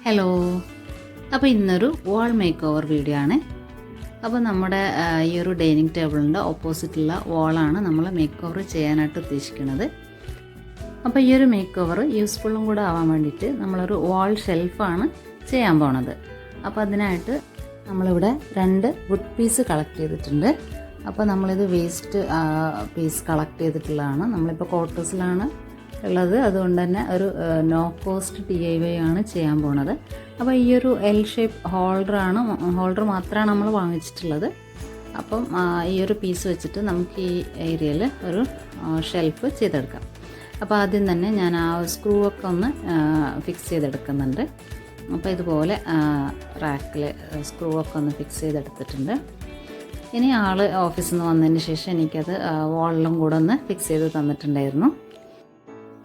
Hello. അപ്പോൾ ഇന്നൊരു വാൾ make over video ആണ്. അപ്പോൾ നമ്മുടെ ഈ ഒരു ഡൈനിങ് ടേബിളിൻ്റെ ഓപ്പോസിറ്റുള്ള വാളാണ് നമ്മൾ മേക്ക് ഓവർ ചെയ്യാനായിട്ട് ഉദ്ദേശിക്കുന്നത്. അപ്പോൾ ഈ ഒരു മേക്ക് ഓവർ യൂസ്ഫുള്ളും കൂടെ ആവാൻ വേണ്ടിയിട്ട് നമ്മളൊരു വാൾ ഷെൽഫാണ് ചെയ്യാൻ പോണത്. അപ്പോൾ അതിനായിട്ട് നമ്മളിവിടെ 2 വുഡ് പീസ് കളക്ട് ചെയ്തിട്ടുണ്ട്. അപ്പോൾ നമ്മളിത് വേസ്റ്റ് പീസ് കളക്ട് ചെയ്തിട്ടുള്ളതാണ്. നമ്മളിപ്പോൾ ക്വാർട്ടേഴ്സിലാണ് ഉള്ളത്, അതുകൊണ്ട് തന്നെ ഒരു നോ കോസ്റ്റ് DIY ആണ് ചെയ്യാൻ പോണത്. അപ്പോൾ ഈ ഒരു L ഷേപ്പ് ഹോൾഡർ മാത്രമാണ് നമ്മൾ വാങ്ങിച്ചിട്ടുള്ളത്. അപ്പം ഈ ഒരു പീസ് വെച്ചിട്ട് നമുക്ക് ഈ ഏരിയയിൽ ഒരു ഷെൽഫ് ചെയ്തെടുക്കാം. അപ്പോൾ ആദ്യം തന്നെ ഞാൻ ആ സ്ക്രൂ ഒക്കെ ഒന്ന് ഫിക്സ് ചെയ്തെടുക്കുന്നുണ്ട്. അപ്പോൾ ഇതുപോലെ റാക്കിൽ സ്ക്രൂ ഒക്കെ ഒന്ന് ഫിക്സ് ചെയ്തെടുത്തിട്ടുണ്ട്. ഇനി ആൾ ഓഫീസിൽ നിന്ന് വന്നതിന് ശേഷം എനിക്കത് വാളിലും കൂടെ ഒന്ന് ഫിക്സ് ചെയ്ത് തന്നിട്ടുണ്ടായിരുന്നു.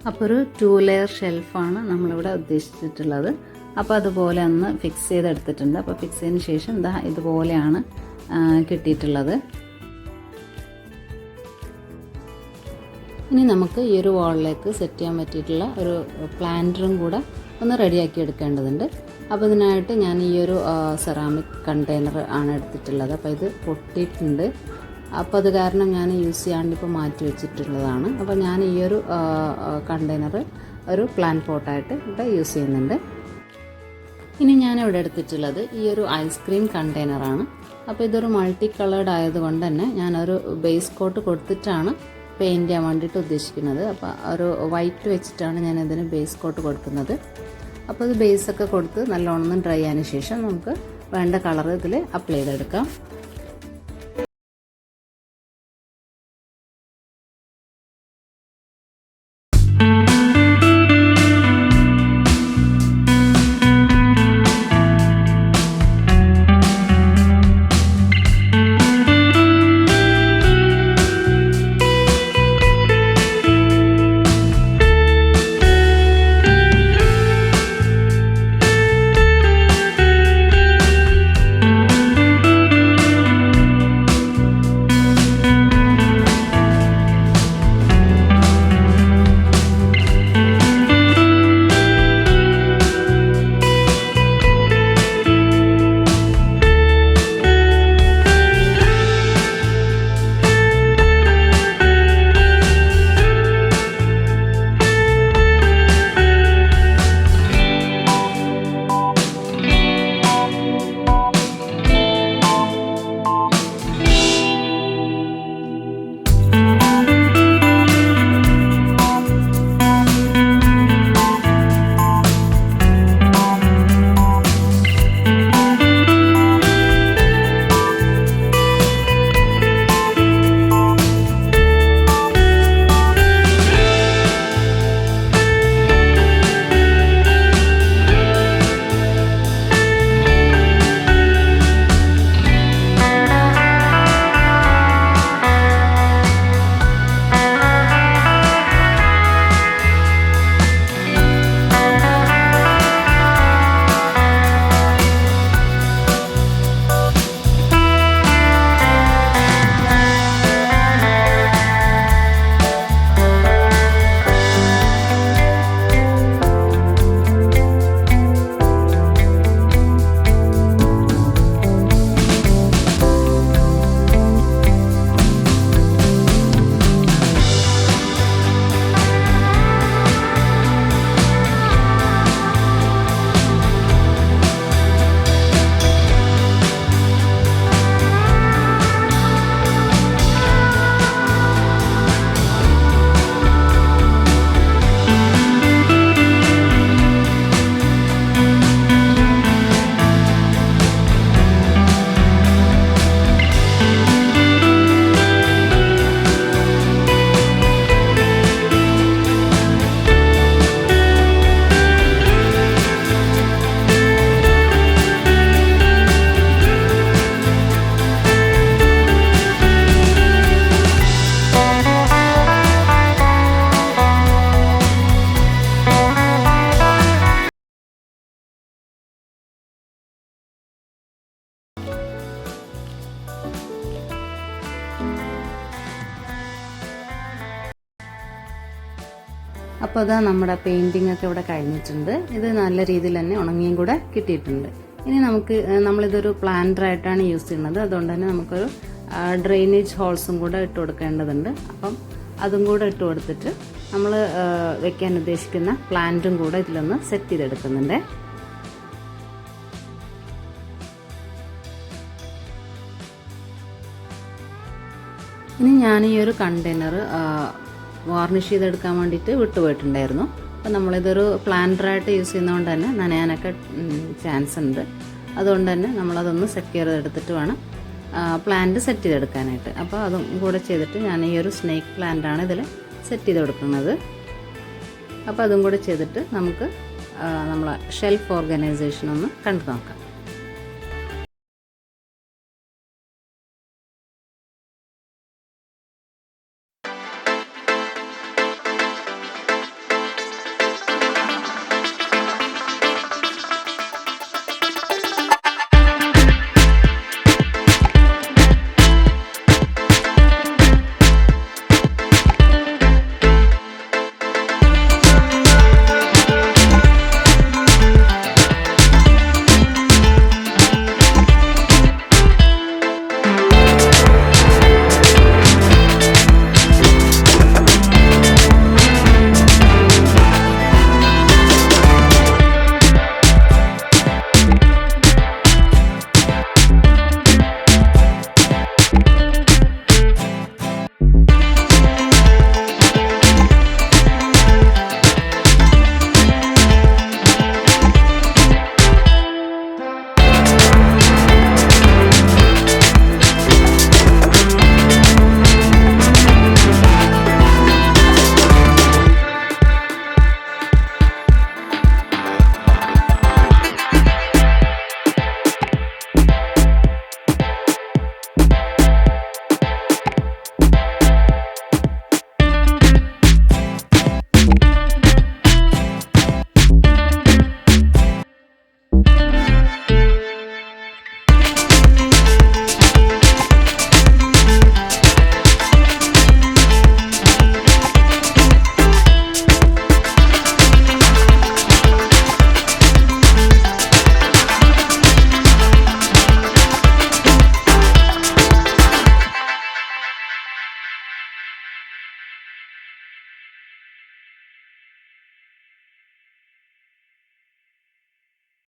അപ്പോൾ ഒരു 2 ലെയർ ഷെൽഫാണ് നമ്മളിവിടെ ഉദ്ദേശിച്ചിട്ടുള്ളത്. അപ്പോൾ അതുപോലെ ഒന്ന് ഫിക്സ് ചെയ്തെടുത്തിട്ടുണ്ട്. അപ്പോൾ ഫിക്സ് ചെയ്തതിന് ശേഷം ഇതുപോലെയാണ് കിട്ടിയിട്ടുള്ളത്. ഇനി നമുക്ക് ഈ ഒരു വാളിലേക്ക് സെറ്റ് ചെയ്യാൻ പറ്റിയിട്ടുള്ള ഒരു പ്ലാന്ററും കൂടെ ഒന്ന് റെഡിയാക്കി എടുക്കേണ്ടതുണ്ട്. അപ്പോൾ ഇതിനായിട്ട് ഞാൻ ഈ ഒരു സെറാമിക് കണ്ടെയ്നർ ആണ് എടുത്തിട്ടുള്ളത്. അപ്പോൾ ഇത് പൊട്ടിയിട്ടുണ്ട്. അപ്പോൾ അത് കാരണം ഞാൻ യൂസ് ചെയ്യാണ്ട് ഇപ്പോൾ മാറ്റി വെച്ചിട്ടുള്ളതാണ്. അപ്പോൾ ഞാൻ ഈ ഒരു കണ്ടെയ്നർ ഒരു പ്ലാന്റ് പോട്ടായിട്ട് ഇവിടെ യൂസ് ചെയ്യുന്നുണ്ട്. ഇനി ഞാനിവിടെ എടുത്തിട്ടുള്ളത് ഈ ഒരു ഐസ്ക്രീം കണ്ടെയ്നറാണ്. അപ്പോൾ ഇതൊരു മൾട്ടി കളേർഡ് ആയതുകൊണ്ട് തന്നെ ഞാനൊരു ബേസ് കോട്ട് കൊടുത്തിട്ടാണ് പെയിൻറ്റ് ചെയ്യാൻ വേണ്ടിയിട്ട് ഉദ്ദേശിക്കുന്നത്. അപ്പോൾ ഒരു വൈറ്റ് വെച്ചിട്ടാണ് ഞാൻ ഇതിന് ബേസ് കോട്ട് കൊടുക്കുന്നത്. അപ്പോൾ ഇത് ബേസൊക്കെ കൊടുത്ത് നല്ലോണം ഡ്രൈ ആയതിനു ശേഷം നമുക്ക് വേണ്ട കളർ ഇതിൽ അപ്ലൈ ചെയ്തെടുക്കാം. അപ്പോൾ അതാ നമ്മുടെ പെയിൻറ്റിംഗ് ഒക്കെ ഇവിടെ കഴിഞ്ഞിട്ടുണ്ട്. ഇത് നല്ല രീതിയിൽ തന്നെ ഉണങ്ങിയും കൂടെ കിട്ടിയിട്ടുണ്ട്. ഇനി നമ്മളിതൊരു പ്ലാന്ററായിട്ടാണ് യൂസ് ചെയ്യുന്നത്. അതുകൊണ്ട് തന്നെ നമുക്കൊരു ഡ്രെയിനേജ് ഹോൾസും കൂടെ ഇട്ട് കൊടുക്കേണ്ടതുണ്ട്. അപ്പം അതും കൂടെ ഇട്ട് കൊടുത്തിട്ട് നമ്മൾ വെക്കാൻ ഉദ്ദേശിക്കുന്ന പ്ലാന്റും കൂടെ ഇതിലൊന്ന് സെറ്റ് ചെയ്തെടുക്കുന്നുണ്ട്. ഇനി ഞാൻ ഈ ഒരു കണ്ടെയ്നർ വാർണിഷ് ചെയ്തെടുക്കാൻ വേണ്ടിയിട്ട് വിട്ടുപോയിട്ടുണ്ടായിരുന്നു. അപ്പോൾ നമ്മളിതൊരു പ്ലാന്ററായിട്ട് യൂസ് ചെയ്യുന്നതുകൊണ്ട് തന്നെ നനയാനൊക്കെ ചാൻസ് ഉണ്ട്. അതുകൊണ്ട് തന്നെ നമ്മളതൊന്ന് സെക്യൂർ ചെയ്തെടുത്തിട്ട് വേണം പ്ലാന്റ് സെറ്റ് ചെയ്തെടുക്കാനായിട്ട്. അപ്പോൾ അതും കൂടെ ചെയ്തിട്ട് ഞാൻ ഈ ഒരു സ്നേക്ക് പ്ലാന്റാണ് ഇതിൽ സെറ്റ് ചെയ്ത് കൊടുക്കുന്നത്. അപ്പോൾ അതും കൂടെ ചെയ്തിട്ട് നമുക്ക് നമ്മളെ ഷെൽഫ് ഓർഗനൈസേഷൻ ഒന്ന് കണ്ടു നോക്കാം.